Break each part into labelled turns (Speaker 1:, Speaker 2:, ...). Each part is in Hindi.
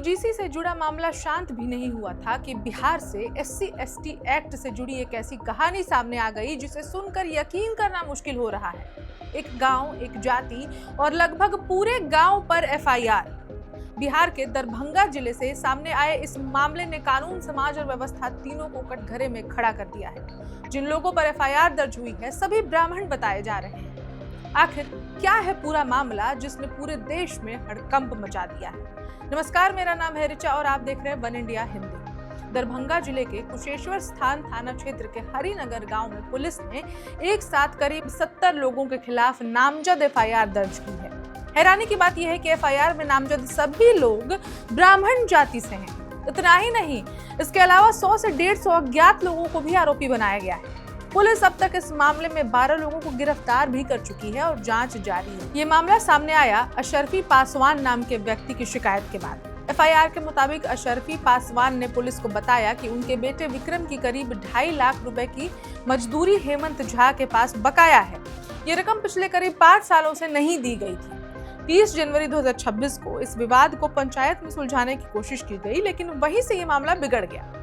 Speaker 1: यूजीसी से जुड़ा मामला शांत भी नहीं हुआ था कि बिहार से SC/ST एक्ट से जुड़ी एक ऐसी कहानी सामने आ गई जिसे सुनकर यकीन करना मुश्किल हो रहा है। एक गांव, एक जाति और लगभग पूरे गांव पर FIR। बिहार के दरभंगा जिले से सामने आए इस मामले ने कानून, समाज और व्यवस्था तीनों को कटघरे में खड़ा कर दिया है। जिन लोगों पर FIR दर्ज हुई है सभी ब्राह्मण बताए जा रहे हैं। आखिर क्या है पूरा मामला जिसने पूरे देश में हड़कंप मचा दिया है? नमस्कार, मेरा नाम है ऋचा और आप देख रहे हैं वन इंडिया हिंदी। दरभंगा जिले के कुशेश्वर स्थान थाना क्षेत्र के हरिनगर गांव में पुलिस ने एक साथ करीब 70 लोगों के खिलाफ नामजद FIR दर्ज की है। हैरानी की बात यह है कि FIR में नामजद सभी लोग ब्राह्मण जाति से हैं। इतना ही नहीं, इसके अलावा 100 से 150 अज्ञात लोगों को भी आरोपी बनाया गया है। पुलिस अब तक इस मामले में 12 लोगों को गिरफ्तार भी कर चुकी है और जांच जारी है। ये मामला सामने आया अशरफी पासवान नाम के व्यक्ति की शिकायत के बाद। FIR के मुताबिक अशरफी पासवान ने पुलिस को बताया कि उनके बेटे विक्रम की करीब 2.5 लाख रुपए की मजदूरी हेमंत झा के पास बकाया है। ये रकम पिछले करीब 5 सालों से नहीं दी गई थी। 30 जनवरी 2026 को इस विवाद को पंचायत में सुलझाने की कोशिश की गई, लेकिन वहीं से ये मामला बिगड़ गया।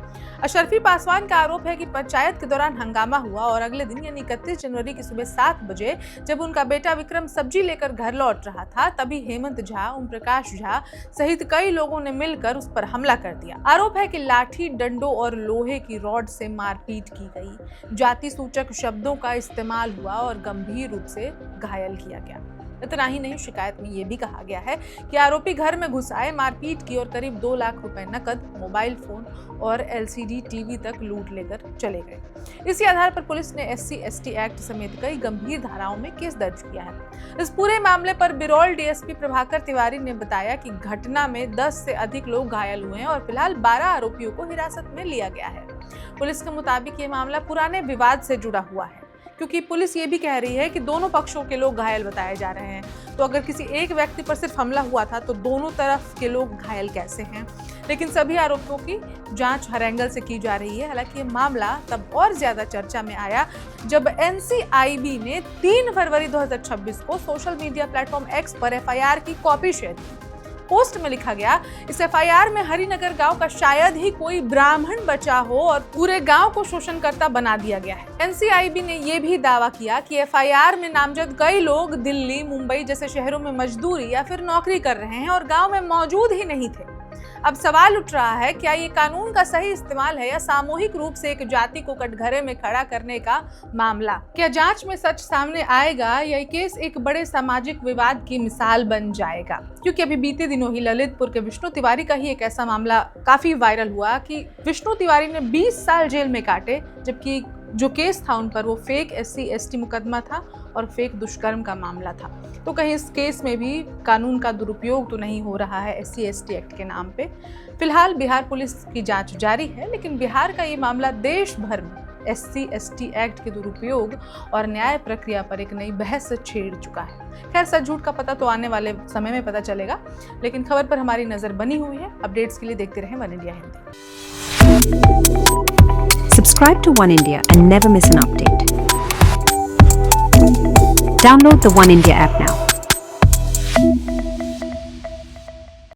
Speaker 1: अशरफी पासवान का आरोप है कि पंचायत के दौरान हंगामा हुआ और अगले दिन यानी 31 जनवरी की सुबह 7 बजे जब उनका बेटा विक्रम सब्जी लेकर घर लौट रहा था, तभी हेमंत झा, ओम प्रकाश झा सहित कई लोगों ने मिलकर उस पर हमला कर दिया। आरोप है कि लाठी, डंडों और लोहे की रॉड से मारपीट की गई, जाति सूचक शब्दों का इस्तेमाल हुआ और गंभीर रूप से घायल किया गया। इतना ही नहीं, शिकायत में यह भी कहा गया है कि आरोपी घर में घुस आए, मारपीट की और करीब 2 लाख रुपए नकद, मोबाइल फोन और LCD टीवी तक लूट लेकर चले गए। इसी आधार पर पुलिस ने SC/ST एक्ट समेत कई गंभीर धाराओं में केस दर्ज किया है। इस पूरे मामले पर बिरौल DSP प्रभाकर तिवारी ने बताया कि घटना में 10 से अधिक लोग घायल हुए हैं और फिलहाल 12 आरोपियों को हिरासत में लिया गया है। पुलिस के मुताबिक ये मामला पुराने विवाद से जुड़ा हुआ है, क्योंकि पुलिस ये भी कह रही है कि दोनों पक्षों के लोग घायल बताए जा रहे हैं। तो अगर किसी एक व्यक्ति पर सिर्फ हमला हुआ था तो दोनों तरफ के लोग घायल कैसे हैं? लेकिन सभी आरोपियों की जांच हर एंगल से की जा रही है। हालांकि ये मामला तब और ज्यादा चर्चा में आया जब NCIB ने 3 फरवरी 2026 को सोशल मीडिया प्लेटफॉर्म X पर FIR की कॉपी शेयर की। पोस्ट में लिखा गया, इस FIR में हरिनगर गांव का शायद ही कोई ब्राह्मण बचा हो और पूरे गांव को शोषणकर्ता बना दिया गया है। NCIB ने यह भी दावा किया कि FIR में नामजद कई लोग दिल्ली, मुंबई जैसे शहरों में मजदूरी या फिर नौकरी कर रहे हैं और गांव में मौजूद ही नहीं थे। अब सवाल उठ रहा है, क्या ये कानून का सही इस्तेमाल है या सामूहिक रूप से एक जाति को कटघरे में खड़ा करने का मामला? क्या जांच में सच सामने आएगा या ये केस एक बड़े सामाजिक विवाद की मिसाल बन जाएगा? क्योंकि अभी बीते दिनों ही ललितपुर के विष्णु तिवारी का ही एक ऐसा मामला काफी वायरल हुआ कि विष्णु तिवारी ने 20 साल जेल में काटे, जबकि जो केस था उन पर वो फेक SC/ST मुकदमा था और फेक दुष्कर्म का मामला था। तो कहीं इस केस में भी कानून का दुरुपयोग तो नहीं हो रहा है SC/ST एक्ट के नाम पे? फिलहाल बिहार पुलिस की जांच जारी है, लेकिन बिहार का ये मामला देश भर में SC/ST एक्ट के दुरुपयोग और न्याय प्रक्रिया पर एक नई बहस छेड़ चुका है। खैर, सच झूठ का पता तो आने वाले समय में पता चलेगा, लेकिन खबर पर हमारी नजर बनी हुई है। अपडेट्स के लिए देखते रहें one India Hindi.
Speaker 2: Subscribe to One India and never miss an update. Download the One India app now.